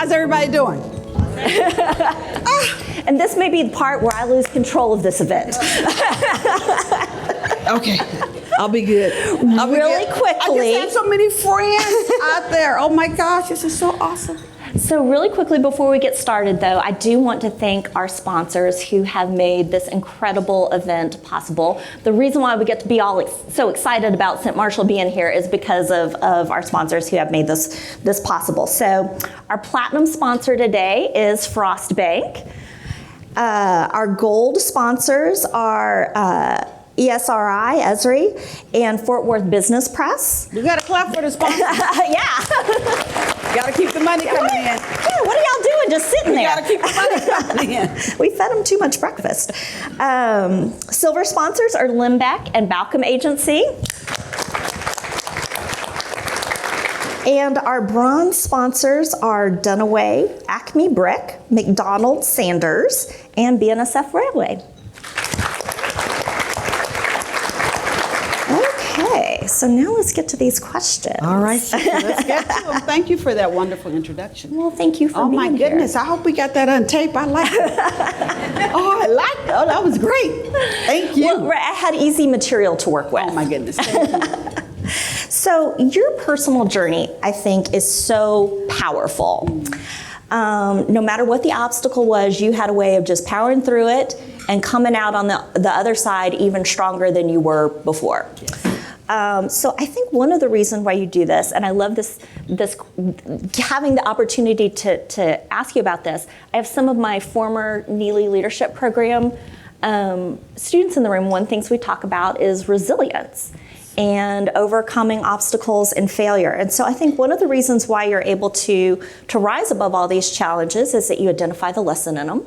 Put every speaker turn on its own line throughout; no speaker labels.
How's everybody doing?
And this may be the part where I lose control of this event.
Okay, I'll be good.
Really quickly.
I just have so many friends out there. Oh my gosh, this is so awesome.
So really quickly before we get started though, I do want to thank our sponsors who have made this incredible event possible. The reason why we get to be all so excited about Cynt Marshall being here is because of our sponsors who have made this possible. So our platinum sponsor today is Frost Bank. Our gold sponsors are ESRI, Esri, and Fort Worth Business Press.
We got to clap for the sponsors.
Yeah.
Got to keep the money coming in.
Yeah, what are y'all doing just sitting there?
Got to keep the money coming in.
We fed them too much breakfast. Silver sponsors are Limbeck and Balcom Agency. And our bronze sponsors are Dunaway, Acme Brick, McDonald Sanders, and BNSF Railway. Okay, so now let's get to these questions.
All right, let's get to them. Thank you for that wonderful introduction.
Well, thank you for being here.
Oh my goodness, I hope we got that on tape. I like it. Oh, that was great. Thank you.
Well, I had easy material to work with.
Oh my goodness, thank you.
So your personal journey, I think, is so powerful. No matter what the obstacle was, you had a way of just powering through it and coming out on the other side even stronger than you were before. So I think one of the reasons why you do this, and I love this having the opportunity to ask you about this, I have some of my former Neely Leadership Program students in the room. One of the things we talk about is resilience and overcoming obstacles and failure. And so I think one of the reasons why you're able to rise above all these challenges is that you identify the lesson in them.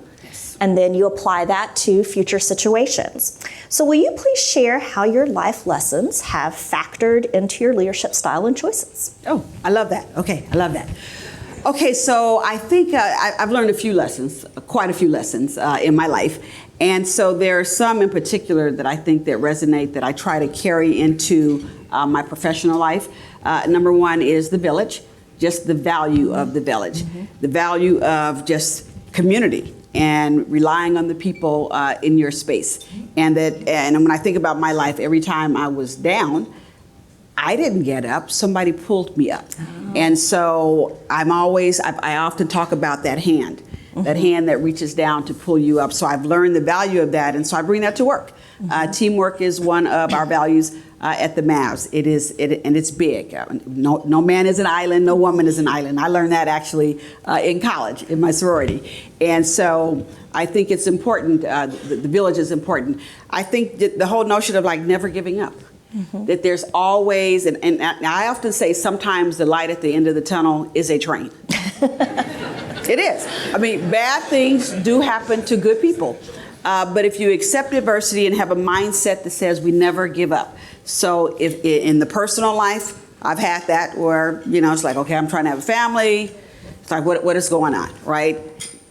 And then you apply that to future situations. So will you please share how your life lessons have factored into your leadership style and choices?
Oh, I love that. Okay, I love that. Okay, so I think I've learned a few lessons, quite a few lessons in my life. And so there are some in particular that I think that resonate that I try to carry into my professional life. Number one is the village, just the value of the village, the value of just community and relying on the people in your space. And when I think about my life, every time I was down, I didn't get up, somebody pulled me up. Oh. And so I often talk about that hand. That hand that reaches down to pull you up. So I've learned the value of that, and so I bring that to work. Teamwork is one of our values at the Mavs. And it's big. No man is an island, no woman is an island. I learned that actually in college, in my sorority. And so I think it's important, the village is important. I think that the whole notion of like never giving up. That there's always, and I often say sometimes the light at the end of the tunnel is a train. It is. I mean, bad things do happen to good people. But if you accept adversity and have a mindset that says we never give up. So if in the personal life, I've had that where, it's like, okay, I'm trying to have a family. It's like, what is going on, right?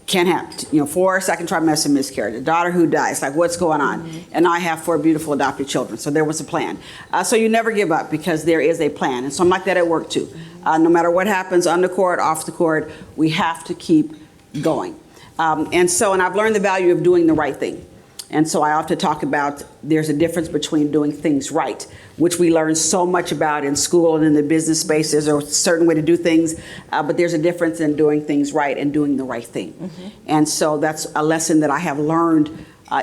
Can't have, 4 second trimester miscarriage, a daughter who dies, like what's going on? And I have 4 beautiful adopted children, so there was a plan. So you never give up because there is a plan. And so I'm like that at work too. No matter what happens on the court, off the court, we have to keep going. And I've learned the value of doing the right thing. And so I often talk about there's a difference between doing things right, which we learn so much about in school and in the business space. There's a certain way to do things, but there's a difference in doing things right and doing the right thing. And so that's a lesson that I have learned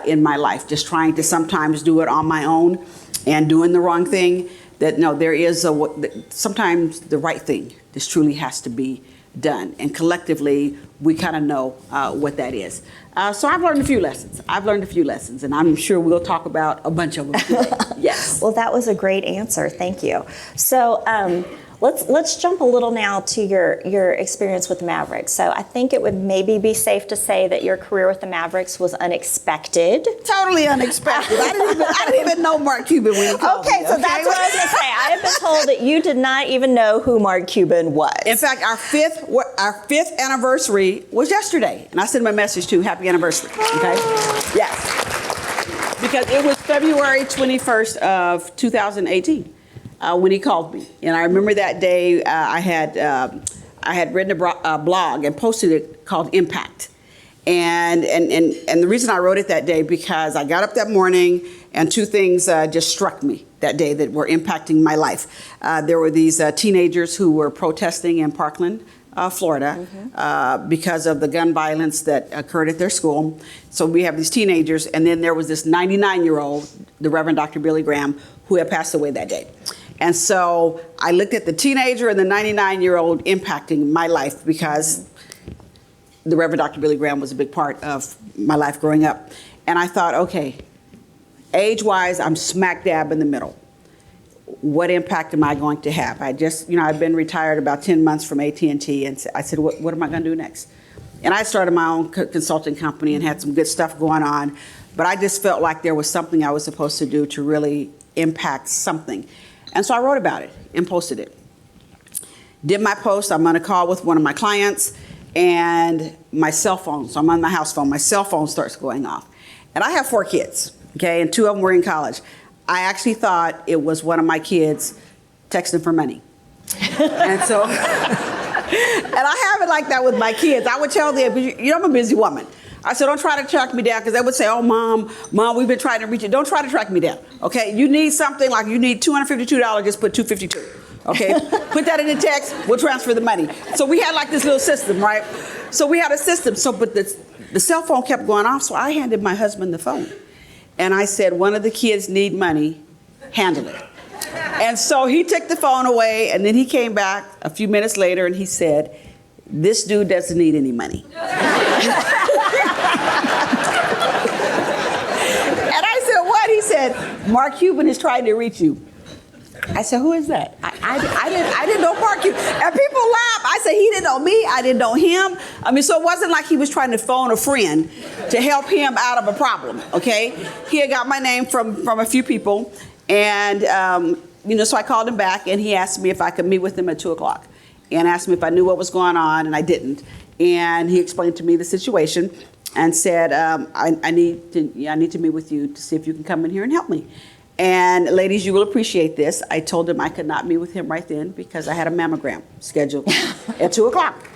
in my life, just trying to sometimes do it on my own and doing the wrong thing. That no, there is sometimes the right thing just truly has to be done. And collectively, we kind of know what that is. So I've learned a few lessons. And I'm sure we'll talk about a bunch of them today. Yes.
Well, that was a great answer. Thank you. So let's jump a little now to your experience with the Mavericks. So I think it would maybe be safe to say that your career with the Mavericks was unexpected.
Totally unexpected. I didn't even know Mark Cuban when he called me.
So that's what I was going to say. I have been told that you did not even know who Mark Cuban was.
In fact, our fifth anniversary was yesterday, and I sent him a message too. Happy anniversary. Okay. Yes. Because it was February 21st of 2018. When he called me. And I remember that day I had I had written a blog and posted it called Impact. And the reason I wrote it that day, because I got up that morning and two things just struck me that day that were impacting my life. There were these teenagers who were protesting in Parkland, Florida, because of the gun violence that occurred at their school. So we have these teenagers, and then there was this 99-year-old, the Reverend Dr. Billy Graham, who had passed away that day. And so I looked at the teenager and the 99-year-old impacting my life, because the Reverend Dr. Billy Graham was a big part of my life growing up. And I thought, okay, age-wise, I'm smack dab in the middle. What impact am I going to have? I just, I've been retired about 10 months from AT&T, and I said, what am I going to do next? And I started my own consulting company and had some good stuff going on, but I just felt like there was something I was supposed to do to really impact something. And so I wrote about it and posted it. Did my post. I'm on a call with one of my clients, and my cell phone, so I'm on my house phone, my cell phone starts going off. And I have 4 kids, okay, and 2 of them were in college. I actually thought it was one of my kids texting for money. And so, and I have it like that with my kids. I would tell them, I'm a busy woman. I said, don't try to track me down, because they would say, oh, mom, we've been trying to reach you. Don't try to track me down, okay? You need something, like you need $252, just put $252. Okay, put that in the text, we'll transfer the money. So we had like this little system, right? So we had a system, but the cell phone kept going off, so I handed my husband the phone. And I said, one of the kids need money, handle it. And so he took the phone away, and then he came back a few minutes later and he said, this dude doesn't need any money. And I said, what? He said, Mark Cuban is trying to reach you. I said, who is that? I didn't know Mark Cuban. And people laugh. I said, he didn't know me. I didn't know him. I mean, so it wasn't like he was trying to phone a friend to help him out of a problem, okay? He had got my name from a few people. And, so I called him back, and he asked me if I could meet with him at 2 o'clock. And asked me if I knew what was going on, and I didn't. And he explained to me the situation and said, I need to meet with you to see if you can come in here and help me. And ladies, you will appreciate this. I told him I could not meet with him right then because I had a mammogram scheduled at 2 o'clock.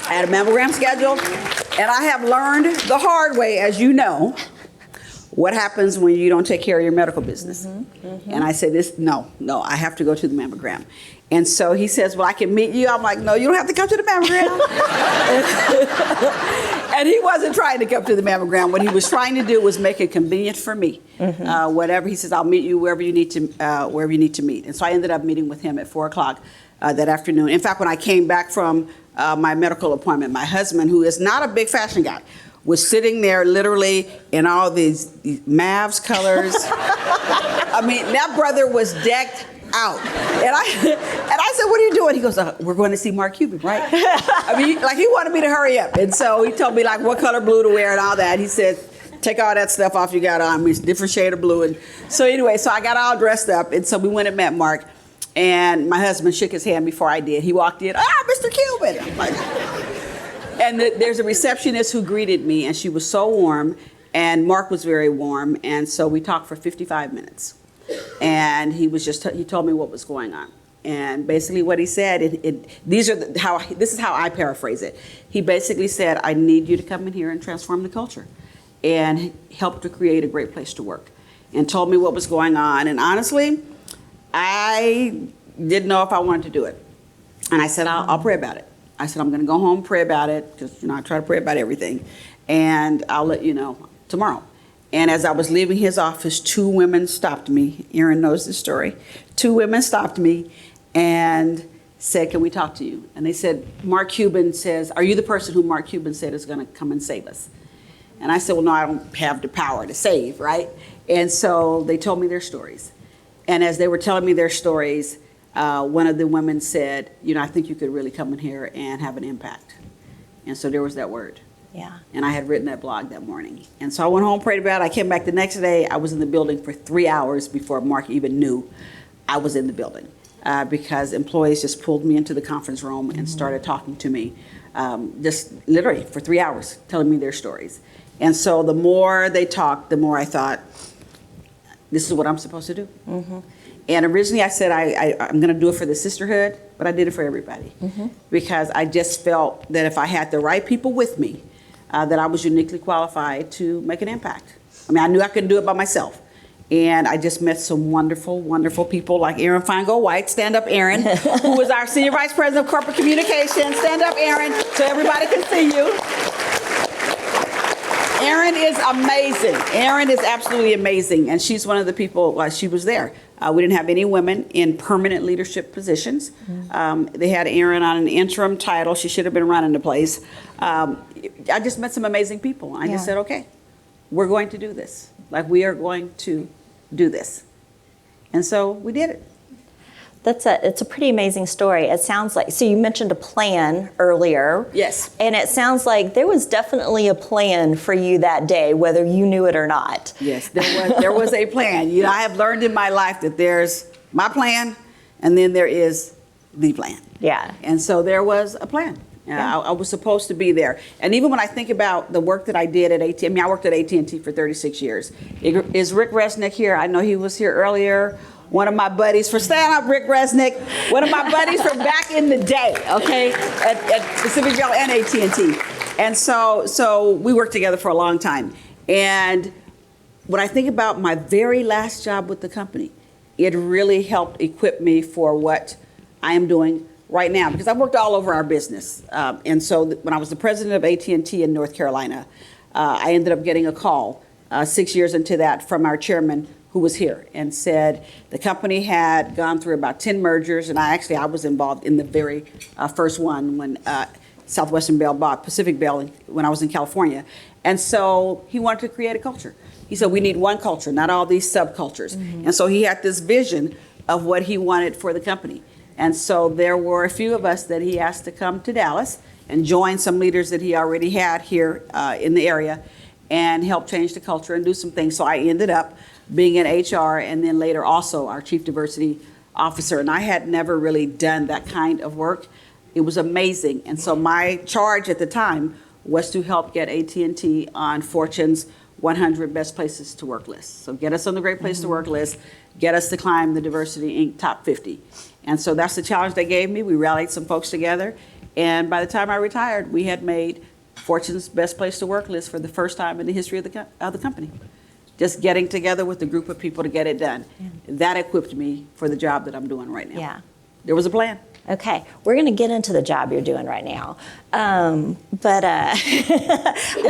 I had a mammogram scheduled, and I have learned the hard way, as you know, what happens when you don't take care of your medical business. And I said, no, I have to go to the mammogram. And so he says, well, I can meet you. I'm like, no, you don't have to come to the mammogram. And he wasn't trying to come to the mammogram. What he was trying to do was make it convenient for me. Whatever. He says, I'll meet you wherever you need to meet. And so I ended up meeting with him at 4 o'clock that afternoon. In fact, when I came back from my medical appointment, my husband, who is not a big fashion guy, was sitting there literally in all these Mavs colors. I mean, that brother was decked out. And I said, what are you doing? He goes, we're going to see Mark Cuban, right? I mean, like he wanted me to hurry up. And so he told me like what color blue to wear and all that. He said, take all that stuff off you got on. It's a different shade of blue. And so anyway, so I got all dressed up. And so we went and met Mark. And my husband shook his hand before I did. He walked in, Mr. Cuban. I'm like, and there's a receptionist who greeted me, and she was so warm. And Mark was very warm. And so we talked for 55 minutes. And he told me what was going on. And basically what he said, this is how I paraphrase it. He basically said, I need you to come in here and transform the culture and help to create a great place to work, and told me what was going on. And honestly, I didn't know if I wanted to do it. And I said, I'll pray about it. I said, I'm going to go home, pray about it, because I try to pray about everything. And I'll let you know tomorrow. And as I was leaving his office, 2 women stopped me. Erin knows the story. 2 women stopped me and said, can we talk to you? And they said, Mark Cuban says, are you the person who Mark Cuban said is going to come and save us? And I said, well, no, I don't have the power to save, right? And so they told me their stories. And as they were telling me their stories, one of the women said, I think you could really come in here and have an impact. And so there was that word.
Yeah.
And I had written that blog that morning. And so I went home, prayed about it. I came back the next day. I was in the building for 3 hours before Mark even knew I was in the building, because employees just pulled me into the conference room and started talking to me, just literally for 3 hours, telling me their stories. And so the more they talked, the more I thought, this is what I'm supposed to do. And originally I said, I'm going to do it for the sisterhood, but I did it for everybody because I just felt that if I had the right people with me, that I was uniquely qualified to make an impact. I mean, I knew I couldn't do it by myself. And I just met some wonderful, wonderful people like Erin Feingold White, stand up Erin, who was our Senior Vice President of Corporate Communications. Stand up Erin so everybody can see you. Erin is amazing. Erin is absolutely amazing. And she's one of the people, she was there. We didn't have any women in permanent leadership positions. They had Erin on an interim title. She should have been running the place. I just met some amazing people. I just said, okay, we're going to do this. Like, we are going to do this. And so we did it.
It's a pretty amazing story. It sounds like, so you mentioned a plan earlier.
Yes.
And it sounds like there was definitely a plan for you that day, whether you knew it or not.
Yes, there was a plan. You know, I have learned in my life that there's my plan and then there is the plan.
Yeah.
And so there was a plan. I was supposed to be there. And even when I think about the work that I did at AT&T, I mean, I worked at AT&T for 36 years. Is Rick Resnick here? I know he was here earlier. One of my buddies, for stand up, Rick Resnick, one of my buddies from back in the day, okay, at Pacific Bell and AT&T. And so we worked together for a long time. And when I think about my very last job with the company, it really helped equip me for what I am doing right now, because I've worked all over our business. And so when I was the president of AT&T in North Carolina, I ended up getting a call 6 years into that from our chairman, who was here, and said the company had gone through about 10 mergers, and I was involved in the very first one when Southwestern Bell bought Pacific Bell when I was in California. And so he wanted to create a culture. He said, we need one culture, not all these subcultures. And so he had this vision of what he wanted for the company. And so there were a few of us that he asked to come to Dallas and join some leaders that he already had here in the area and help change the culture and do some things. So I ended up being in HR and then later also our chief diversity officer. And I had never really done that kind of work. It was amazing. And so my charge at the time was to help get AT&T on Fortune's 100 Best Places to Work list. So get us on the Great Place to Work list, get us to climb the Diversity Inc. Top 50. And so that's the challenge they gave me. We rallied some folks together. And by the time I retired, we had made Fortune's Best Place to Work list for the first time in the history of the company. Just getting together with a group of people to get it done. That equipped me for the job that I'm doing right now.
Yeah.
There was a plan.
Okay, we're going to get into the job you're doing right now.
It's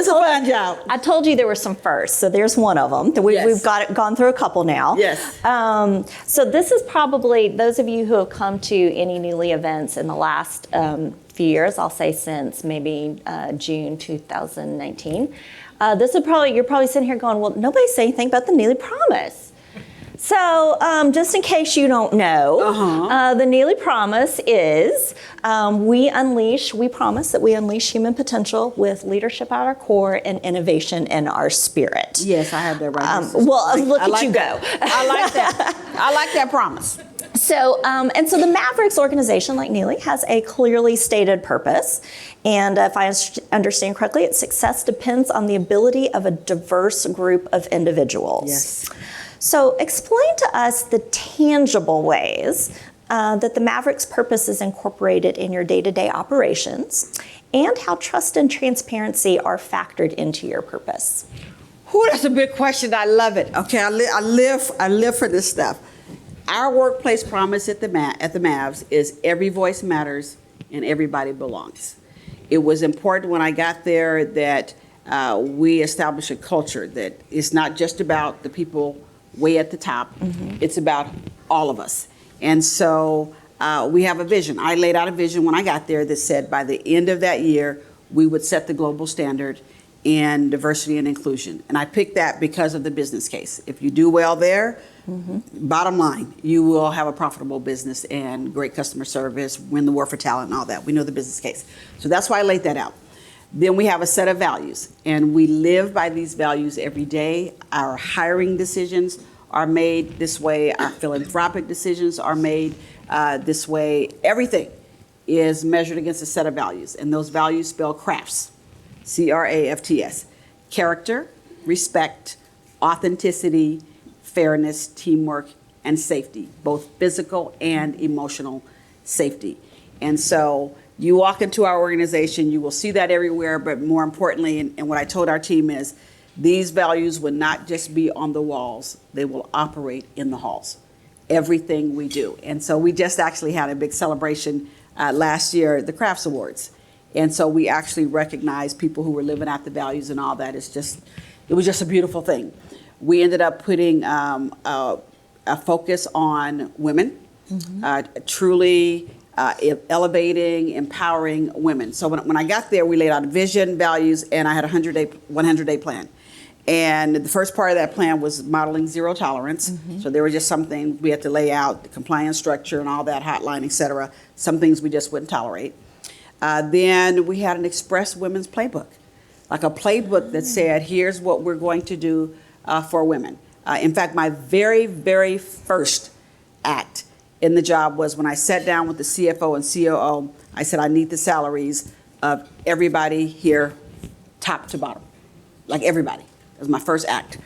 a fun job.
I told you there were some firsts, so there's one of them. We've gone through a couple now.
Yes.
So this is probably, those of you who have come to any Neely events in the last few years, I'll say since maybe June 2019, you're probably sitting here going, well, nobody's saying anything about the Neely Promise. So just in case you don't know, the Neely Promise is we promise that we unleash human potential with leadership at our core and innovation in our spirit.
Yes, I have that right.
Look at you go.
I like that. I like that promise.
So, so the Mavericks organization, like Neely, has a clearly stated purpose. And if I understand correctly, its success depends on the ability of a diverse group of individuals.
Yes.
So explain to us the tangible ways that the Mavericks purpose is incorporated in your day-to-day operations and how trust and transparency are factored into your purpose.
Ooh, that's a big question. I love it. Okay, I live for this stuff. Our workplace promise at the Mavs is every voice matters and everybody belongs. It was important when I got there that we establish a culture that it's not just about the people way at the top. It's about all of us. And so we have a vision. I laid out a vision when I got there that said by the end of that year, we would set the global standard in diversity and inclusion. And I picked that because of the business case. If you do well there, bottom line, you will have a profitable business and great customer service, win the war for talent and all that. We know the business case. So that's why I laid that out. Then we have a set of values, and we live by these values every day. Our hiring decisions are made this way. Our philanthropic decisions are made this way. Everything is measured against a set of values, and those values spell CRAFTS, C-R-A-F-T-S. Character, respect, authenticity, fairness, teamwork, and safety, both physical and emotional safety. And so you walk into our organization, you will see that everywhere, but more importantly, and what I told our team is, these values will not just be on the walls, they will operate in the halls. Everything we do. And so we just actually had a big celebration last year, the Crafts Awards. And so we actually recognized people who were living out the values and all that. It was just a beautiful thing. We ended up putting a focus on women, truly elevating, empowering women. So when I got there, we laid out a vision, values, and I had a 100-day plan. And the first part of that plan was modeling zero tolerance. So there were just some things we had to lay out, the compliance structure and all that, hotline, et cetera. Some things we just wouldn't tolerate. Then we had an Express Women's Playbook, like a playbook that said, here's what we're going to do for women. In fact, my very, very first act in the job was when I sat down with the CFO and COO, I said, I need the salaries of everybody here, top to bottom, like everybody. That was my first act.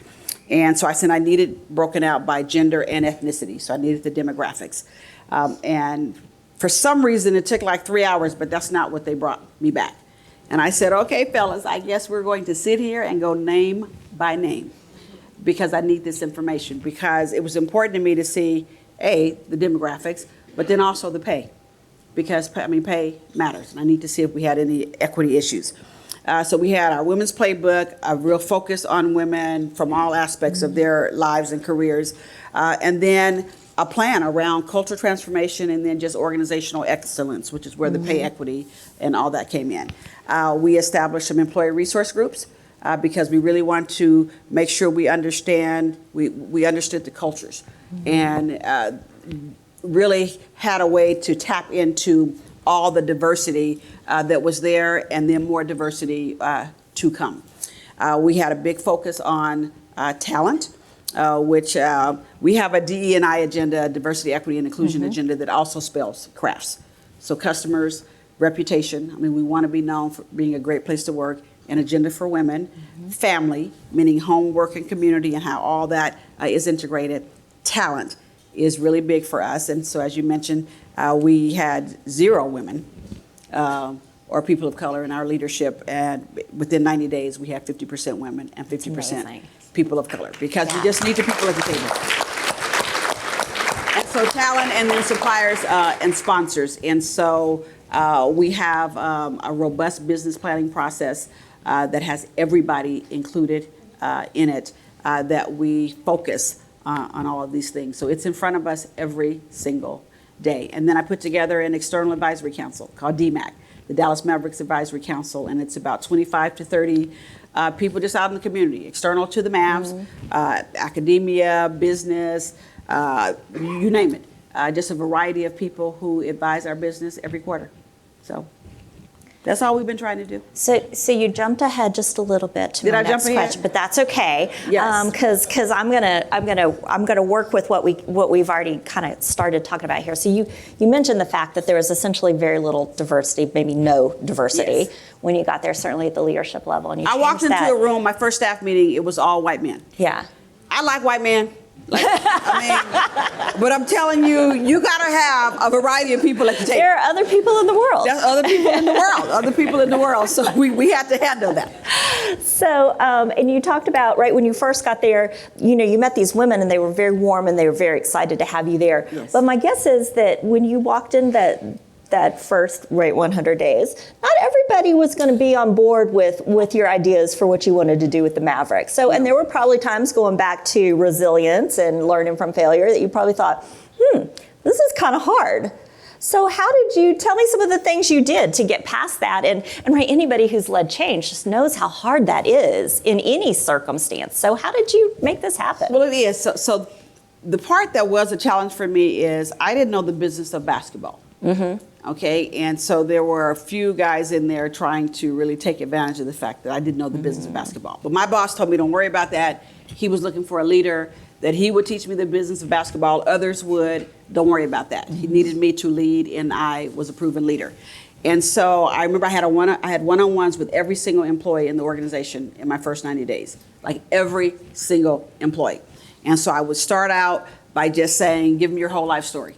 And so I said I needed broken out by gender and ethnicity. So I needed the demographics. And for some reason, it took like 3 hours, but that's not what they brought me back. And I said, okay, fellas, I guess we're going to sit here and go name by name because I need this information, because it was important to me to see, A, the demographics, but then also the pay, because pay matters. And I need to see if we had any equity issues. So we had our women's playbook, a real focus on women from all aspects of their lives and careers, and then a plan around cultural transformation and then just organizational excellence, which is where the pay equity and all that came in. We established some employee resource groups because we really want to make sure we understood the cultures and really had a way to tap into all the diversity that was there, and then more diversity to come. We had a big focus on talent, which we have a DE&I agenda, diversity, equity, and inclusion agenda that also spells crafts. So customers, reputation, we want to be known for being a great place to work, an agenda for women, family, meaning home, work, and community, and how all that is integrated. Talent is really big for us, and so as you mentioned, we had 0 women or people of color in our leadership, and within 90 days we had 50% women and 50% people of color, because we just need the people at the table. And so talent, and then suppliers and sponsors. And so we have a robust business planning process that has everybody included in it, that we focus on all of these things. So it's in front of us every single day. And then I put together an external advisory council called DMAC, the Dallas Mavericks Advisory Council, and it's about 25 to 30 people just out in the community, external to the Mavs, academia, business, you name it. Just a variety of people who advise our business every quarter. So that's all we've been trying to do.
So you jumped ahead just a little bit to my next question, but that's okay.
Yes.
Because I'm gonna work with what we've already kind of started talking about here. So you mentioned the fact that there was essentially very little diversity, maybe no diversity, when you got there, certainly at the leadership level. And
I walked into a room, my first staff meeting, it was all white men.
Yeah.
I like white men. But I'm telling you, you gotta have a variety of people at the table.
There are other people in the world.
There's other people in the world. Other people in the world. So we had to handle that.
So, and you talked about, right, when you first got there, you met these women and they were very warm and they were very excited to have you there.
Yes.
But my guess is that when you walked in that first 100 days, not everybody was going to be on board with your ideas for what you wanted to do with the Mavericks. So, and there were probably times going back to resilience and learning from failure that you probably thought, this is kind of hard. So how did you, tell me some of the things you did to get past that? And right, anybody who's led change just knows how hard that is in any circumstance. So how did you make this happen?
Well, it is. So the part that was a challenge for me is I didn't know the business of basketball. Okay, and so there were a few guys in there trying to really take advantage of the fact that I didn't know the business of basketball. But my boss told me, don't worry about that. He was looking for a leader, that he would teach me the business of basketball. Others would. Don't worry about that. He needed me to lead, and I was a proven leader. And so I remember I had one-on-ones with every single employee in the organization in my first 90 days, like every single employee. And so I would start out by just saying, give me your whole life story.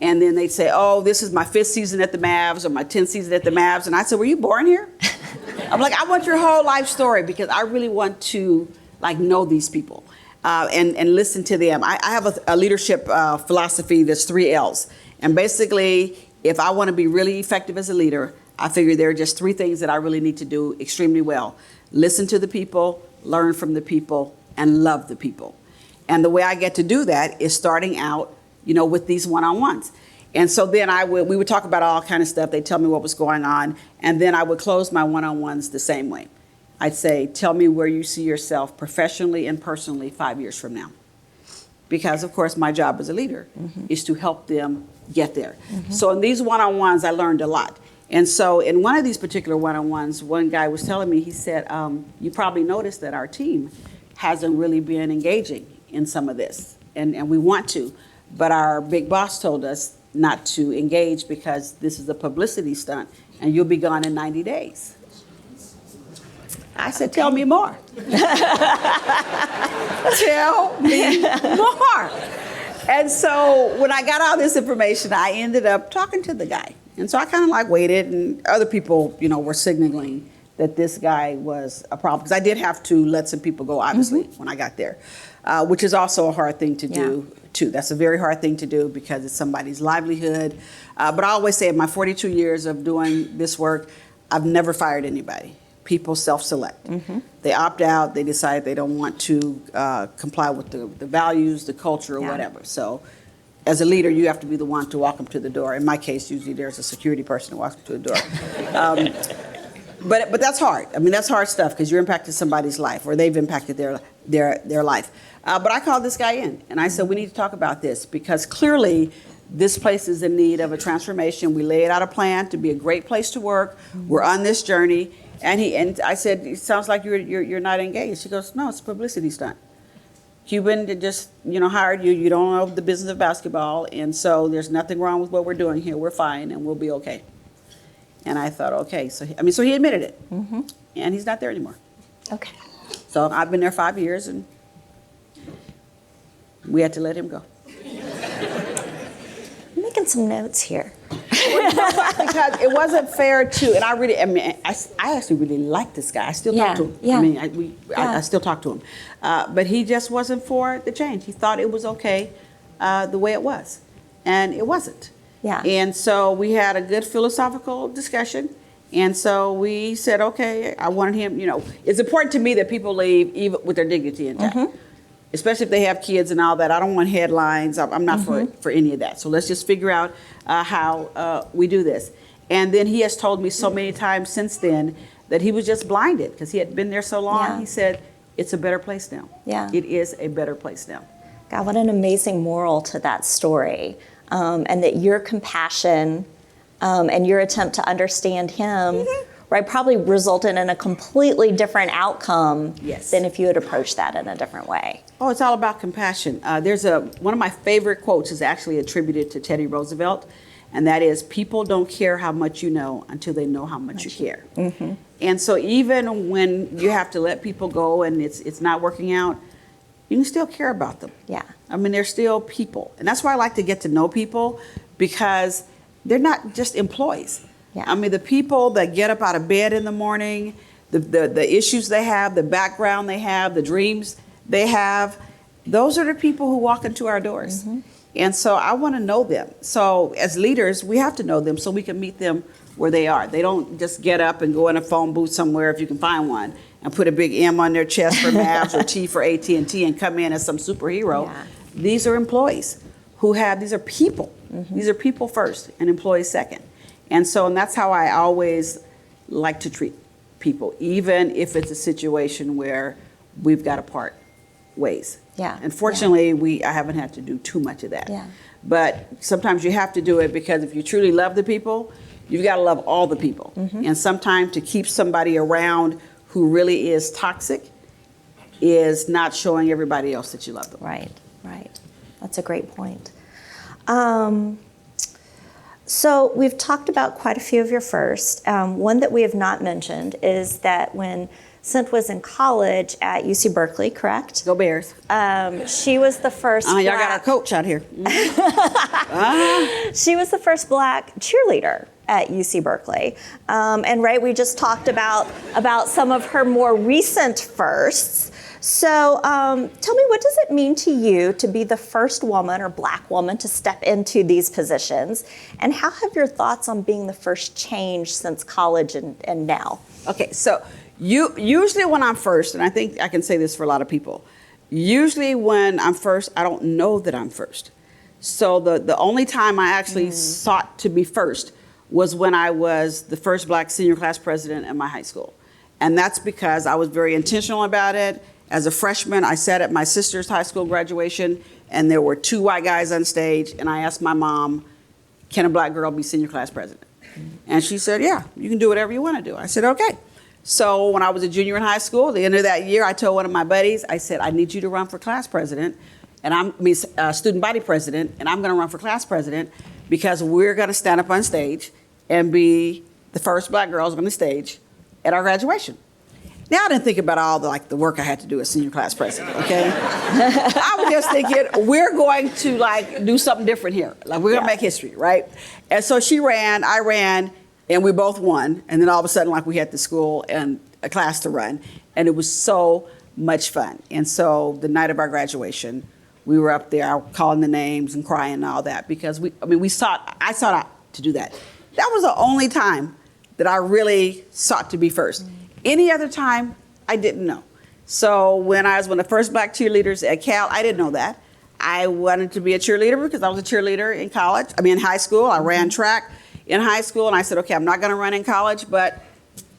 And then they'd say, oh, this is my 5th season at the Mavs or my 10th season at the Mavs. And I said, were you born here? I'm like, I want your whole life story because I really want to like know these people and listen to them. I have a leadership philosophy that's 3 L's. And basically, if I want to be really effective as a leader, I figure there are just 3 things that I really need to do extremely well. Listen to the people, learn from the people, and love the people. And the way I get to do that is starting out, with these one-on-ones. And so then we would talk about all kind of stuff. They'd tell me what was going on. And then I would close my one-on-ones the same way. I'd say, tell me where you see yourself professionally and personally 5 years from now. Because, of course, my job as a leader is to help them get there. So in these one-on-ones, I learned a lot. And so in one of these particular one-on-ones, one guy was telling me, he said, you probably noticed that our team hasn't really been engaging in some of this. And we want to. But our big boss told us not to engage because this is a publicity stunt and you'll be gone in 90 days. I said, tell me more. Tell me more. And so when I got all this information, I ended up talking to the guy. And so I kind of like waited, and other people, were signaling that this guy was a problem. Because I did have to let some people go, obviously, when I got there, which is also a hard thing to do, too. That's a very hard thing to do because it's somebody's livelihood. But I always say in my 42 years of doing this work, I've never fired anybody. People self-select. They opt out. They decide they don't want to comply with the values, the culture, or whatever. So as a leader, you have to be the one to walk them to the door. In my case, usually there's a security person who walks them to the door. But that's hard. I mean, that's hard stuff because you're impacting somebody's life or they've impacted their life. But I called this guy in and I said, we need to talk about this because clearly this place is in need of a transformation. We laid out a plan to be a great place to work. We're on this journey. And I said, it sounds like you're not engaged. He goes, no, it's a publicity stunt. Cuban just, hired you. You don't know the business of basketball. And so there's nothing wrong with what we're doing here. We're fine and we'll be okay. And I thought, okay. So he admitted it. And he's not there anymore.
Okay.
So I've been there 5 years and we had to let him go.
I'm making some notes here.
Because it wasn't fair to, and I actually really like this guy. I still talk to him.
Yeah.
I still talk to him. But he just wasn't for the change. He thought it was okay the way it was. And it wasn't.
Yeah.
And so we had a good philosophical discussion. And so we said, okay, I wanted him, it's important to me that people leave even with their dignity intact. Especially if they have kids and all that. I don't want headlines. I'm not for any of that. So let's just figure out how we do this. And then he has told me so many times since then that he was just blinded because he had been there so long.
Yeah.
He said, it's a better place now.
Yeah.
It is a better place now.
God, what an amazing moral to that story. And that your compassion and your attempt to understand him right, probably resulted in a completely different outcome than if you had approached that in a different way.
Oh, it's all about compassion. There's one of my favorite quotes is actually attributed to Teddy Roosevelt, and that is, people don't care how much you know until they know how much you care. And so even when you have to let people go and it's not working out, you can still care about them.
Yeah.
I mean, they're still people. And that's why I like to get to know people because they're not just employees.
Yeah.
I mean, the people that get up out of bed in the morning, the issues they have, the background they have, the dreams they have, those are the people who walk into our doors. And so I want to know them. So as leaders, we have to know them so we can meet them where they are. They don't just get up and go in a phone booth somewhere, if you can find one, and put a big M on their chest for Mavs or T for AT&T and come in as some superhero.
Yeah.
These are employees these are people. These are people first and employees second. And that's how I always like to treat people, even if it's a situation where we've got to part ways.
Yeah.
And fortunately, I haven't had to do too much of that.
Yeah.
But sometimes you have to do it because if you truly love the people, you've got to love all the people. And sometimes to keep somebody around who really is toxic is not showing everybody else that you love them.
Right. That's a great point. So we've talked about quite a few of your first. One that we have not mentioned is that when Cynt was in college at UC Berkeley, correct?
Go Bears.
She was the first
Y'all got our coach out here.
She was the first black cheerleader at UC Berkeley. And right, we just talked about some of her more recent firsts. So tell me, what does it mean to you to be the first woman or black woman to step into these positions? And how have your thoughts on being the first changed since college and now?
Okay, so usually when I'm first, and I think I can say this for a lot of people, usually when I'm first, I don't know that I'm first. So the only time I actually sought to be first was when I was the first black senior class president in my high school. And that's because I was very intentional about it. As a freshman, I sat at my sister's high school graduation, and there were 2 white guys on stage, and I asked my mom, can a black girl be senior class president? And she said, yeah, you can do whatever you want to do. I said, okay. So when I was a junior in high school, at the end of that year, I told one of my buddies, I said, I need you to run for class president, and student body president, and I'm going to run for class president because we're going to stand up on stage and be the first black girls on the stage at our graduation. Now, I didn't think about all the work I had to do as senior class president, okay? I was just thinking, we're going to do something different here. We're going to make history, right? And so she ran, I ran, and we both won. And then all of a sudden, we had the school and a class to run. And it was so much fun. And so the night of our graduation, we were up there calling the names and crying and all that because I sought out to do that. That was the only time that I really sought to be first. Any other time, I didn't know. So when I was one of the first black cheerleaders at Cal, I didn't know that. I wanted to be a cheerleader because I was a cheerleader in high school. I ran track in high school, and I said, okay, I'm not gonna run in college, but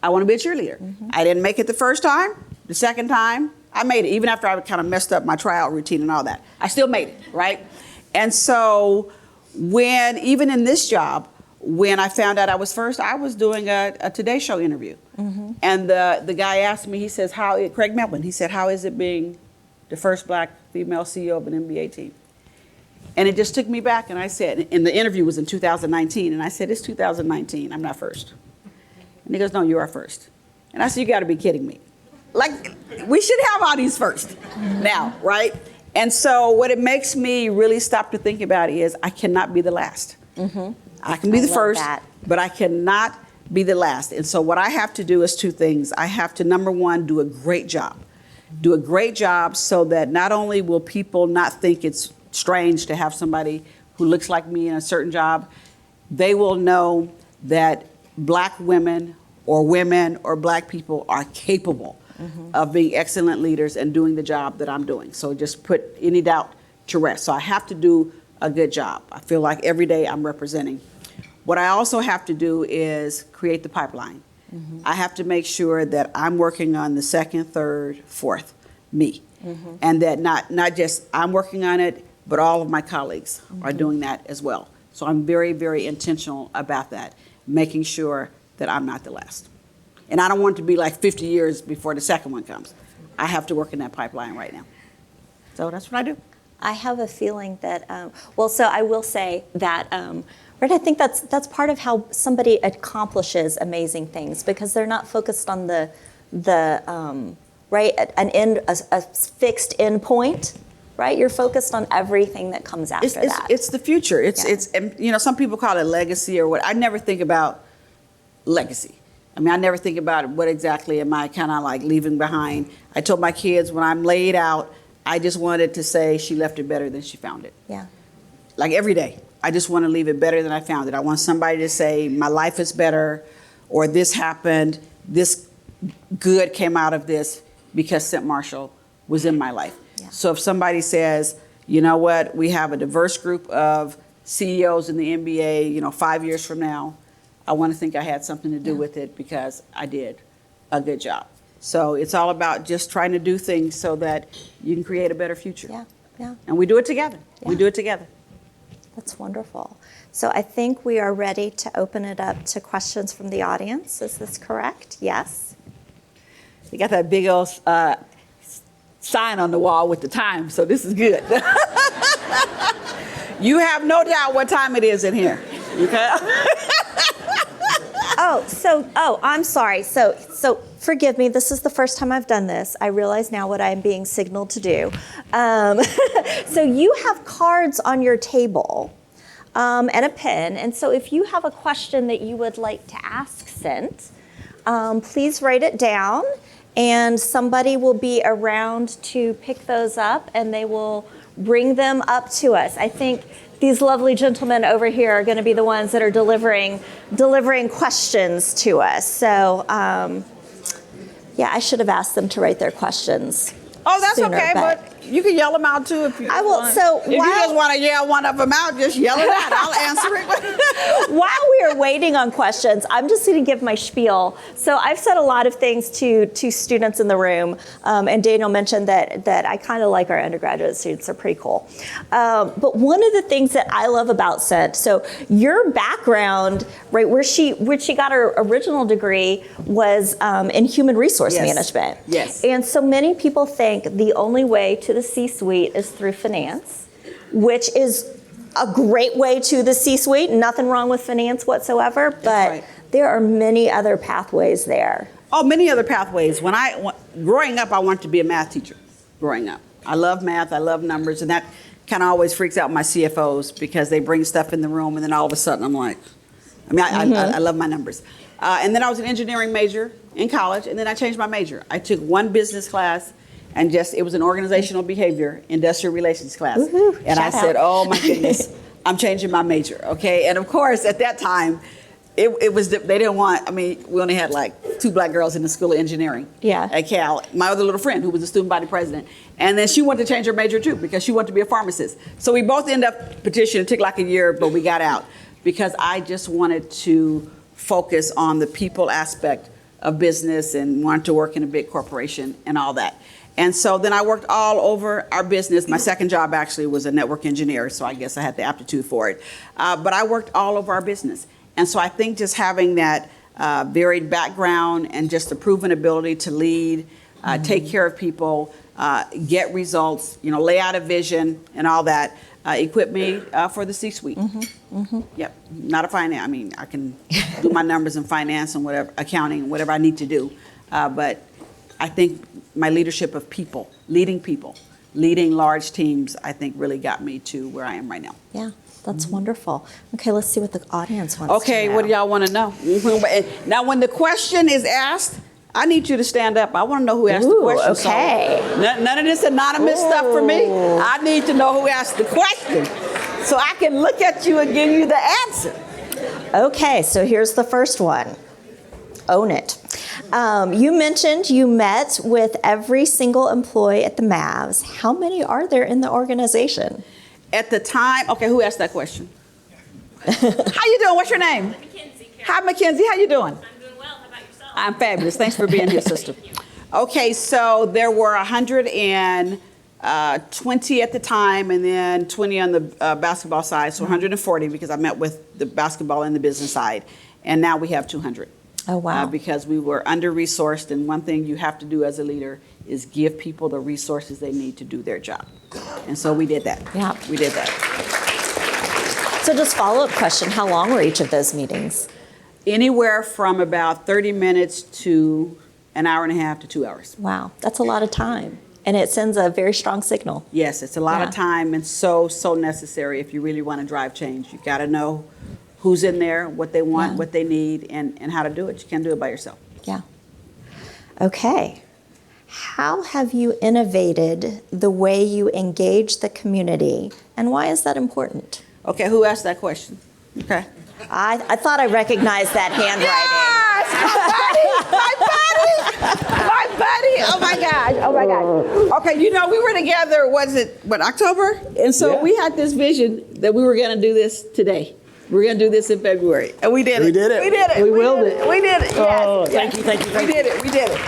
I wanna be a cheerleader. I didn't make it the first time. The second time, I made it, even after I kind of messed up my tryout routine and all that. I still made it, right? And so even in this job, when I found out I was first, I was doing a Today Show interview. And the guy asked me, he says, Craig Melvin, he said, how is it being the first black female CEO of an NBA team? And it just took me back, and I said, and the interview was in 2019, and I said, it's 2019, I'm not first. And he goes, no, you are first. And I said, you gotta be kidding me. We should have all these first now, right? And so what it makes me really stop to think about is I cannot be the last. I can be the first, but I cannot be the last. And so what I have to do is 2 things. I have to, number 1, do a great job. Do a great job so that not only will people not think it's strange to have somebody who looks like me in a certain job, they will know that black women or black people are capable of being excellent leaders and doing the job that I'm doing. So just put any doubt to rest. So I have to do a good job. I feel like every day I'm representing. What I also have to do is create the pipeline. I have to make sure that I'm working on the 2nd, 3rd, 4th, me. And that not just I'm working on it, but all of my colleagues are doing that as well. So I'm very, very intentional about that, making sure that I'm not the last. And I don't want it to be 50 years before the second one comes. I have to work in that pipeline right now. So that's what I do.
I have a feeling that, so I will say that, I think that's part of how somebody accomplishes amazing things, because they're not focused on the a fixed end point, right? You're focused on everything that comes after that.
It's the future. It's some people call it legacy or what. I never think about legacy. I never think about what exactly am I kind of leaving behind. I told my kids when I'm laid out, I just wanted to say she left it better than she found it.
Yeah.
Every day, I just want to leave it better than I found it. I want somebody to say my life is better, or this happened, this good came out of this because Cynt Marshall was in my life. Yeah. So if somebody says, you know what, we have a diverse group of CEOs in the NBA, 5 years from now, I want to think I had something to do with it because I did a good job. So it's all about just trying to do things so that you can create a better future.
Yeah.
And we do it together. Yeah. We do it together.
That's wonderful. So I think we are ready to open it up to questions from the audience. Is this correct? Yes.
You got that big old sign on the wall with the time, so this is good. You have no doubt what time it is in here. Okay?
I'm sorry. So forgive me, this is the first time I've done this. I realize now what I'm being signaled to do. So you have cards on your table and a pen. And so if you have a question that you would like to ask Cynt, please write it down. And somebody will be around to pick those up, and they will bring them up to us. I think these lovely gentlemen over here are going to be the ones that are delivering questions to us. So, yeah, I should have asked them to write their questions.
Oh, that's
sooner,
okay, but you can yell them out too if you
I will.
want.
So
if you just want to yell one of them out, just yell it out. I'll answer it.
While we are waiting on questions, I'm just going to give my spiel. So I've said a lot of things to students in the room, and Daniel mentioned that I kind of like our undergraduate students. They're pretty cool. But one of the things that I love about Cynt, so your background, right, where she got her original degree was in human resource management.
Yes.
And so many people think the only way to the C-suite is through finance, which is a great way to the C-suite. Nothing wrong with finance whatsoever, but
right.
There are many other pathways there.
Oh, many other pathways. Growing up, I wanted to be a math teacher. Growing up, I love math. I love numbers, and that kind of always freaks out my CFOs because they bring stuff in the room, and then all of a sudden I'm like, I love my numbers. And then I was an engineering major in college, and then I changed my major. I took one business class. And it was an organizational behavior, industrial relations class.
Woo-hoo.
And I
Shout
said,
out.
oh my goodness, I'm changing my major, okay? And of course, at that time, it was, they didn't want, we only had like 2 black girls in the School of Engineering at Cal. My other little friend, who was the student body president. And then she wanted to change her major too, because she wanted to be a pharmacist. So we both ended up petitioning. It took like a year, but we got out. Because I just wanted to focus on the people aspect of business and wanted to work in a big corporation and all that. And so then I worked all over our business. My second job actually was a network engineer, so I guess I had the aptitude for it. But I worked all over our business. And so I think just having that varied background and just a proven ability to lead, take care of people, get results, lay out a vision and all that, equip me for the C-suite. Yep, not a finance. I can do my numbers in finance and whatever, accounting, whatever I need to do. But I think my leadership of people, leading large teams, I think really got me to where I am right now.
Yeah, that's wonderful. Okay, let's see what the audience wants to know.
Okay, what do y'all want to know? Now, when the question is asked, I need you to stand up. I want to know who asked the question.
Okay.
So none of this anonymous stuff for me. I need to know who asked the question so I can look at you and give you the answer.
Okay, so here's the first one. Own it. You mentioned you met with every single employee at the Mavs. How many are there in the organization?
At the time, okay, who asked that question? How you doing? What's your name?
Mackenzie.
Hi, Mackenzie. How you doing?
I'm doing well. How about yourself?
I'm fabulous. Thanks for being here, sister. Okay, so there were 120 at the time, and then 20 on the basketball side, so 140 because I met with the basketball and the business side, and now we have 200.
Oh, wow.
Because we were under-resourced, and one thing you have to do as a leader is give people the resources they need to do their job. And so we did that.
Yeah.
We did that.
So just follow-up question, how long were each of those meetings?
Anywhere from about 30 minutes to an hour and a half to 2 hours.
Wow, that's a lot of time. And it sends a very strong signal.
Yes, it's a lot of time and so necessary if you really want to drive change. You got to know who's in there, what they want, what they need, and how to do it. You can't do it by yourself.
Yeah. Okay. How have you innovated the way you engage the community, and why is that important?
Okay, who asked that question? Okay.
I thought I recognized that handwriting.
Yes, my buddy. Oh my gosh. Okay, we were together, October? And so we had this vision that we were going to do this today. We're going to do this in February. And we did it.
We did it.
We did it.
We willed it.
We did it.
Oh,
Yes.
thank you.
We did it.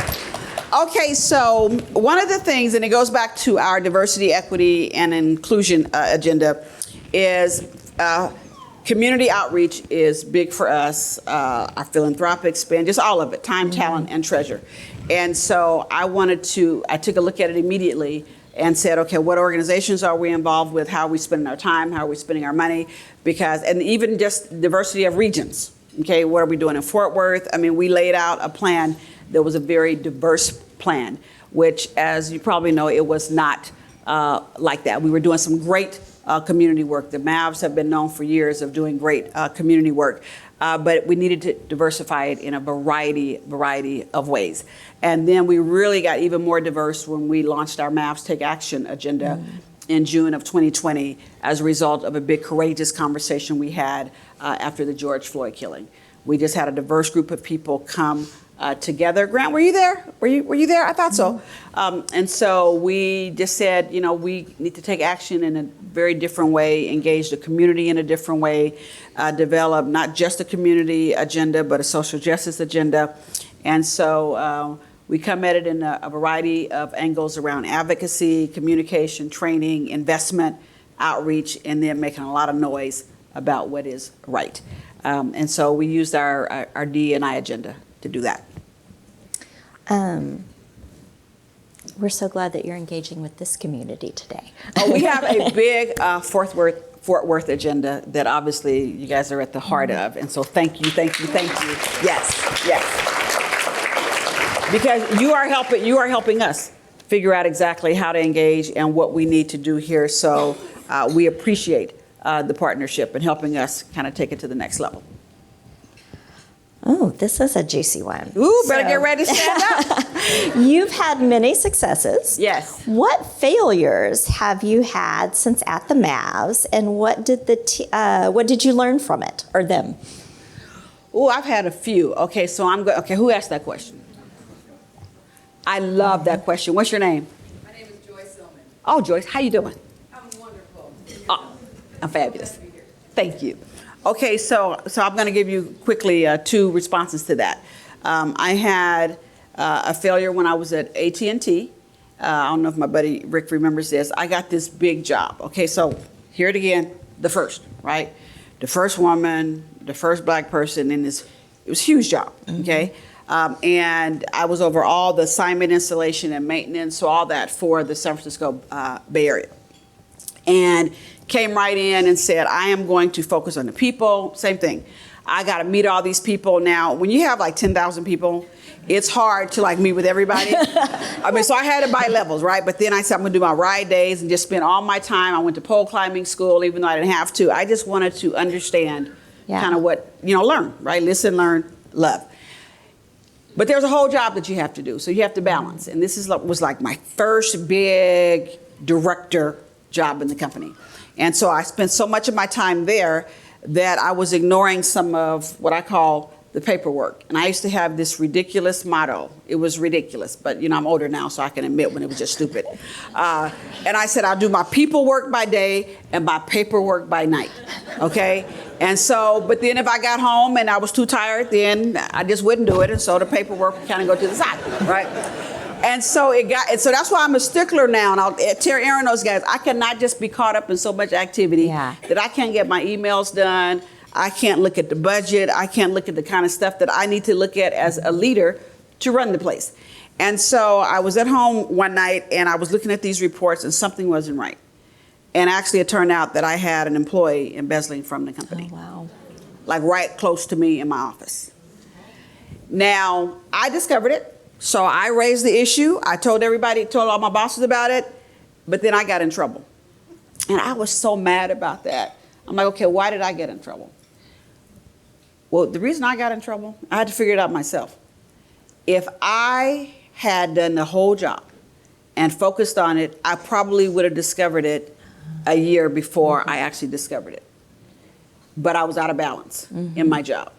Okay, so one of the things, and it goes back to our diversity, equity, and inclusion agenda, is community outreach is big for us, our philanthropic spend, just all of it, time, talent, and treasure. And so I took a look at it immediately and said, okay, what organizations are we involved with? How are we spending our time? How are we spending our money? And even just diversity of regions. Okay, what are we doing in Fort Worth? We laid out a plan there was a very diverse plan, which, as you probably know, it was not like that. We were doing some great community work. The Mavs have been known for years of doing great community work, but we needed to diversify it in a variety of ways. And then we really got even more diverse when we launched our Mavs Take Action agenda in June of 2020 as a result of a big courageous conversation we had after the George Floyd killing. We just had a diverse group of people come together. Grant, were you there? Were you there? I thought so. And so we just said, we need to take action in a very different way, engage the community in a different way, develop not just a community agenda, but a social justice agenda. And so we come at it in a variety of angles around advocacy, communication, training, investment, outreach, and then making a lot of noise about what is right. And so we used our D&I agenda to do that.
We're so glad that you're engaging with this community today.
We have a big Fort Worth agenda that obviously you guys are at the heart of. And so thank you. Yes. Because you are helping us figure out exactly how to engage and what we need to do here. So we appreciate the partnership and helping us kind of take it to the next level.
Oh, this is a juicy one.
Ooh, better get ready to stand up.
You've had many successes.
Yes.
What failures have you had since at the Mavs, and what did you learn from it or them?
Oh, I've had a few. Okay, so okay, who asked that question? I love that question. What's your name?
My name is Joyce Silman.
Oh, Joyce, how you doing?
I'm wonderful.
Oh, I'm fabulous. Thank you. Okay, so I'm going to give you quickly 2 responses to that. I had a failure when I was at AT&T. I don't know if my buddy Rick remembers this. I got this big job. Okay, so hear it again. The first, right? The first woman, the first black person in this. It was a huge job. Okay, and I was over all the assignment, installation, and maintenance, so all that for the San Francisco Bay Area. And came right in and said, I am going to focus on the people. Same thing. I got to meet all these people. Now, when you have like 10,000 people, it's hard to like meet with everybody. So I had it by levels, right? But then I said, I'm going to do my ride days and just spend all my time. I went to pole climbing school, even though I didn't have to. I just wanted to understand kind of what, learn, right? Listen, learn, love. But there's a whole job that you have to do. So you have to balance. And this was like my first big director job in the company. And so I spent so much of my time there that I was ignoring some of what I call the paperwork. And I used to have this ridiculous motto. It was ridiculous, but I'm older now, so I can admit when it was just stupid. And I said, I'll do my people work by day and my paperwork by night, okay? And so, but then if I got home and I was too tired, then I just wouldn't do it. And so the paperwork would kind of go to the side, right? And so so that's why I'm a stickler now. And I'll tell Aaron, those guys, I cannot just be caught up in so much activity that I can't get my emails done. I can't look at the budget. I can't look at the kind of stuff that I need to look at as a leader to run the place. And so I was at home one night and I was looking at these reports and something wasn't right. And actually it turned out that I had an employee embezzling from the company.
Oh, wow.
Like right close to me in my office. Now, I discovered it. So I raised the issue. I told all my bosses about it, but then I got in trouble. And I was so mad about that. I'm like, okay, why did I get in trouble? Well, the reason I got in trouble, I had to figure it out myself. If I had done the whole job and focused on it, I probably would have discovered it a year before I actually discovered it. But I was out of balance in my job.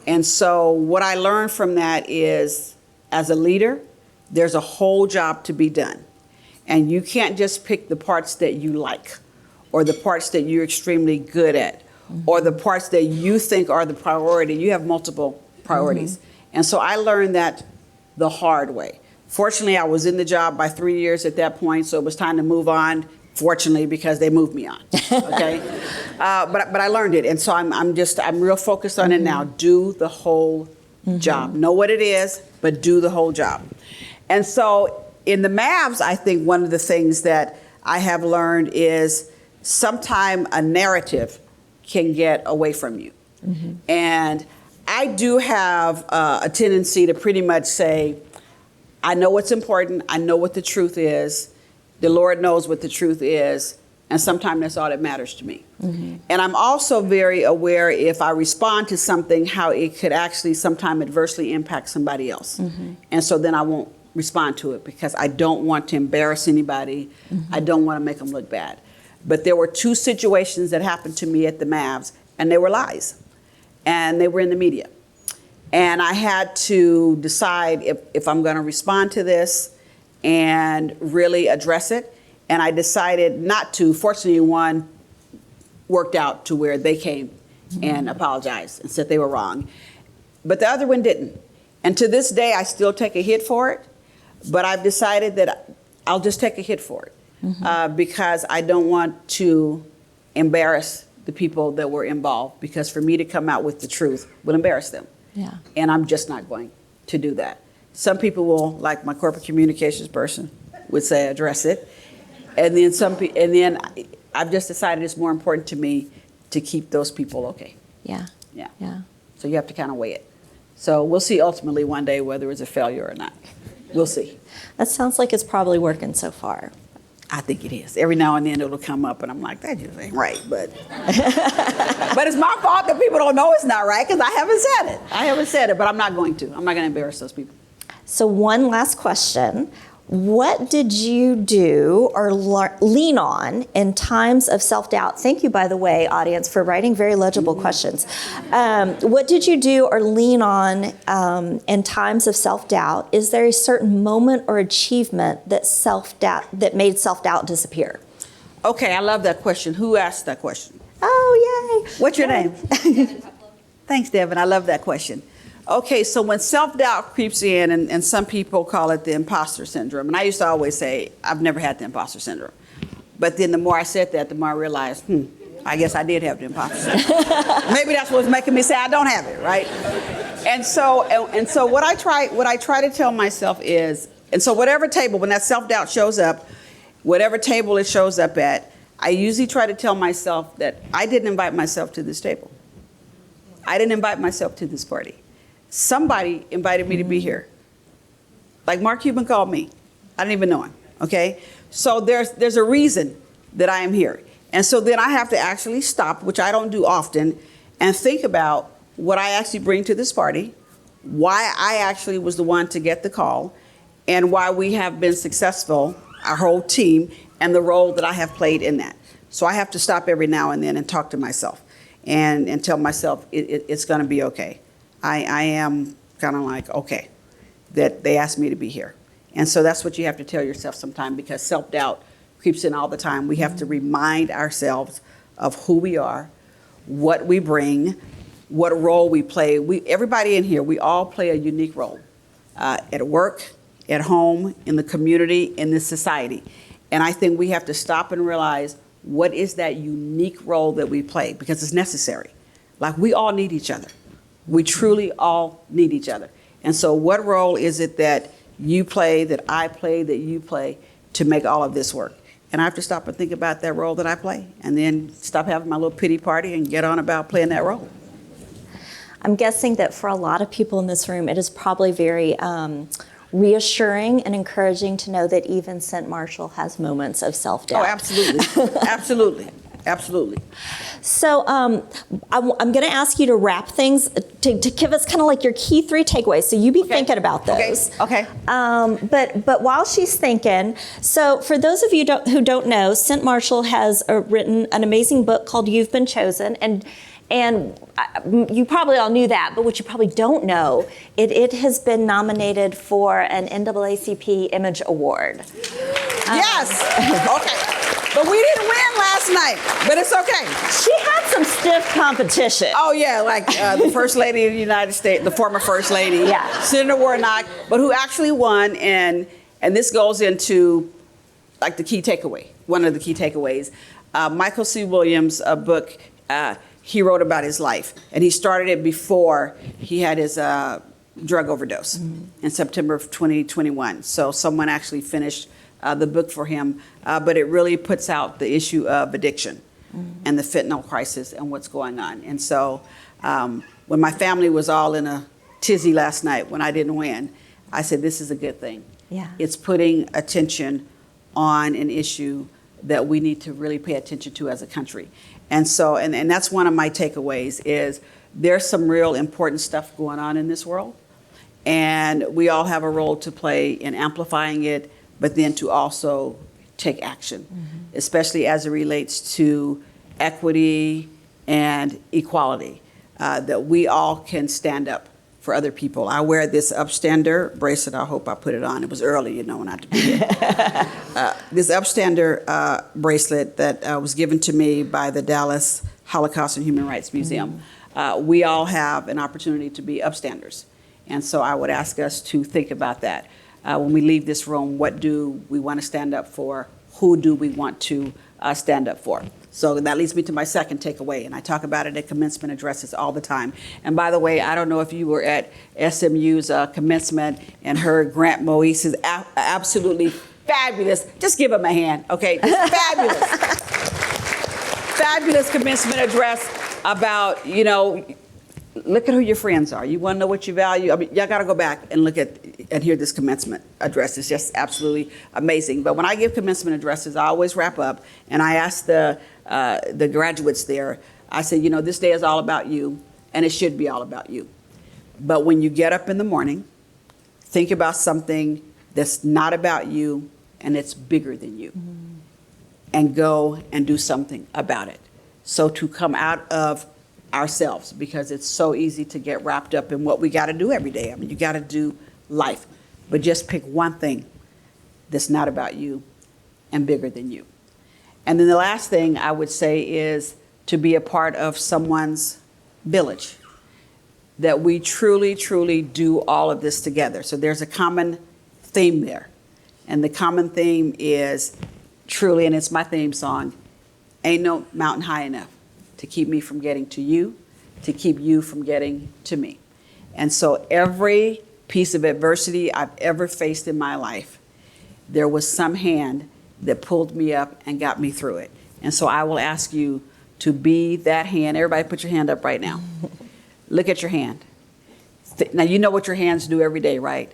And so what I learned from that is, as a leader, there's a whole job to be done. And you can't just pick the parts that you like, or the parts that you're extremely good at, or the parts that you think are the priority. You have multiple priorities. And so I learned that the hard way. Fortunately, I was in the job by 3 years at that point, so it was time to move on. Fortunately, because they moved me on. Okay, but I learned it, and so I'm real focused on it now. Do the whole job. Know what it is, but do the whole job. And so in the Mavs, I think one of the things that I have learned is sometimes a narrative can get away from you. And I do have a tendency to pretty much say, I know what's important. I know what the truth is. The Lord knows what the truth is. And sometimes that's all that matters to me. Mm-hmm. And I'm also very aware if I respond to something, how it could actually sometime adversely impact somebody else. Mm-hmm. And so then I won't respond to it because I don't want to embarrass anybody. Mm-hmm. I don't want to make them look bad. But there were 2 situations that happened to me at the Mavs, and they were lies. And they were in the media. And I had to decide if I'm going to respond to this and really address it. And I decided not to. Fortunately, one worked out to where they came and apologized and said they were wrong. But the other one didn't. And to this day, I still take a hit for it. But I've decided that I'll just take a hit for it because I don't want to embarrass the people that were involved. Because for me to come out with the truth will embarrass them.
Yeah.
And I'm just not going to do that. Some people will, like my corporate communications person, would say address it. And then I've just decided it's more important to me to keep those people okay.
Yeah.
Yeah.
Yeah.
So you have to kind of weigh it. So we'll see ultimately one day whether it's a failure or not. We'll see.
That sounds like it's probably working so far.
I think it is. Every now and then it'll come up and I'm like, that just ain't right. But but it's my fault that people don't know it's not right because I haven't said it. But I'm not going to. I'm not going to embarrass those people.
So one last question. What did you do or lean on in times of self-doubt? Thank you, by the way, audience, for writing very legible questions. What did you do or lean on in times of self-doubt? Is there a certain moment or achievement that made self-doubt disappear?
Okay, I love that question. Who asked that question?
Oh, yay.
What's your name? Thanks, Devin. I love that question. Okay, so when self-doubt creeps in, and some people call it the imposter syndrome, and I used to always say, I've never had the imposter syndrome. But then the more I said that, the more I realized, I guess I did have the imposter syndrome. Maybe that's what's making me say I don't have it, right? And so what I try to tell myself is, and so whatever table, when that self-doubt shows up, whatever table it shows up at, I usually try to tell myself that I didn't invite myself to this table. I didn't invite myself to this party. Somebody invited me to be here. Like Mark Cuban called me. I didn't even know him, okay? So there's a reason that I am here. And so then I have to actually stop, which I don't do often, and think about what I actually bring to this party, why I actually was the one to get the call, and why we have been successful, our whole team, and the role that I have played in that. So I have to stop every now and then and talk to myself and tell myself it's gonna be okay. I am kind of like, okay, that they asked me to be here. And so that's what you have to tell yourself sometime because self-doubt creeps in all the time. We have to remind ourselves of who we are, what we bring, what role we play. Everybody in here, we all play a unique role at work, at home, in the community, in this society. And I think we have to stop and realize what is that unique role that we play because it's necessary. Like we all need each other. We truly all need each other. And so what role is it that you play, that I play, that you play to make all of this work? And I have to stop and think about that role that I play and then stop having my little pity party and get on about playing that role.
I'm guessing that for a lot of people in this room, it is probably very reassuring and encouraging to know that even Cynt Marshall has moments of self-doubt.
Oh, absolutely. Absolutely. Absolutely.
So I'm going to ask you to wrap things, to give us kind of like your key 3 takeaways. So you be thinking about those.
Okay.
But while she's thinking, so for those of you who don't know, Cynt Marshall has written an amazing book called You've Been Chosen. And you probably all knew that, but what you probably don't know, it has been nominated for an NAACP Image Award.
Yes. Okay. But we didn't win last night, but it's okay.
She had some stiff competition.
Oh, yeah, like the First Lady of the United States, the former First Lady,
yeah.
Senator Warnock, but who actually won, and this goes into like the key takeaway, one of the key takeaways. Michael C. Williams' book, he wrote about his life, and he started it before he had his drug overdose in September of 2021. So someone actually finished the book for him, but it really puts out the issue of addiction and the fentanyl crisis and what's going on. And so what when my family was all in a tizzy last night when I didn't win, I said, this is a good thing.
Yeah.
It's putting attention on an issue that we need to really pay attention to as a country. And so, and that's one of my takeaways is there's some real important stuff going on in this world. And we all have a role to play in amplifying it, but then to also take action, especially as it relates to equity and equality, that we all can stand up for other people. I wear this upstander bracelet. I hope I put it on. It was early, you know, not to be here. This upstander bracelet that was given to me by the Dallas Holocaust and Human Rights Museum. We all have an opportunity to be upstanders. And so I would ask us to think about that. When we leave this room, what do we want to stand up for? Who do we want to stand up for? So that leads me to my second takeaway, and I talk about it at commencement addresses all the time. And by the way, I don't know if you were at SMU's commencement and heard Grant Moise's absolutely fabulous, just give him a hand, okay? Fabulous, fabulous commencement address about, you know, look at who your friends are. You want to know what you value? I mean, y'all got to go back and look at and hear this commencement address. It's just absolutely amazing. But when I give commencement addresses, I always wrap up and I ask the graduates there, I say, you know, this day is all about you, and it should be all about you. But when you get up in the morning, think about something that's not about you and it's bigger than you, and go and do something about it. So to come out of ourselves, because it's so easy to get wrapped up in what we got to do every day. I mean, you got to do life, but just pick one thing that's not about you and bigger than you. And then the last thing I would say is to be a part of someone's village, that we truly, truly do all of this together. So there's a common theme there. And the common theme is truly, and it's my theme song, ain't no mountain high enough to keep me from getting to you, to keep you from getting to me. And so every piece of adversity I've ever faced in my life, there was some hand that pulled me up and got me through it. And so I will ask you to be that hand. Everybody put your hand up right now. Look at your hand. Now you know what your hands do every day, right?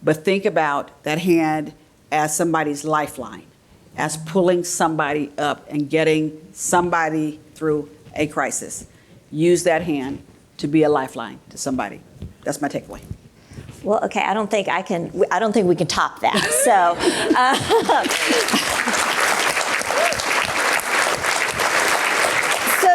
But think about that hand as somebody's lifeline, as pulling somebody up and getting somebody through a crisis. Use that hand to be a lifeline to somebody. That's my takeaway.
Well, okay, I don't think we can top that. So,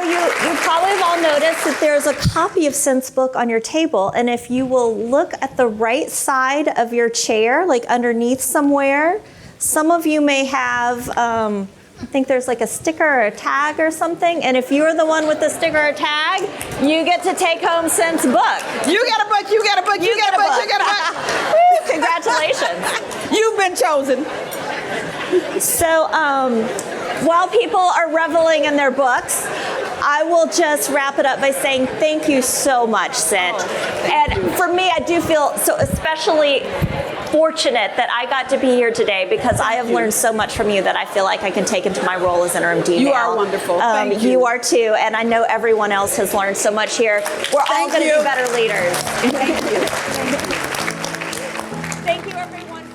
you probably have all noticed that there's a copy of Cynt's book on your table, and if you will look at the right side of your chair, like underneath somewhere, some of you may have, I think there's like a sticker or a tag or something, and if you're the one with the sticker or tag, you get to take home Cynt's book.
You get a book, you get a book, you get a book, you get a book.
Woo, congratulations.
You've been chosen.
So while people are reveling in their books, I will just wrap it up by saying thank you so much, Cynt. And for me, I do feel so especially fortunate that I got to be here today, because I have learned so much from you that I feel like I can take into my role as interim dean.
You are wonderful. Thank you.
You are too, and I know everyone else has learned so much here. We're all going to be better leaders.
Thank you.
Thank you, everyone.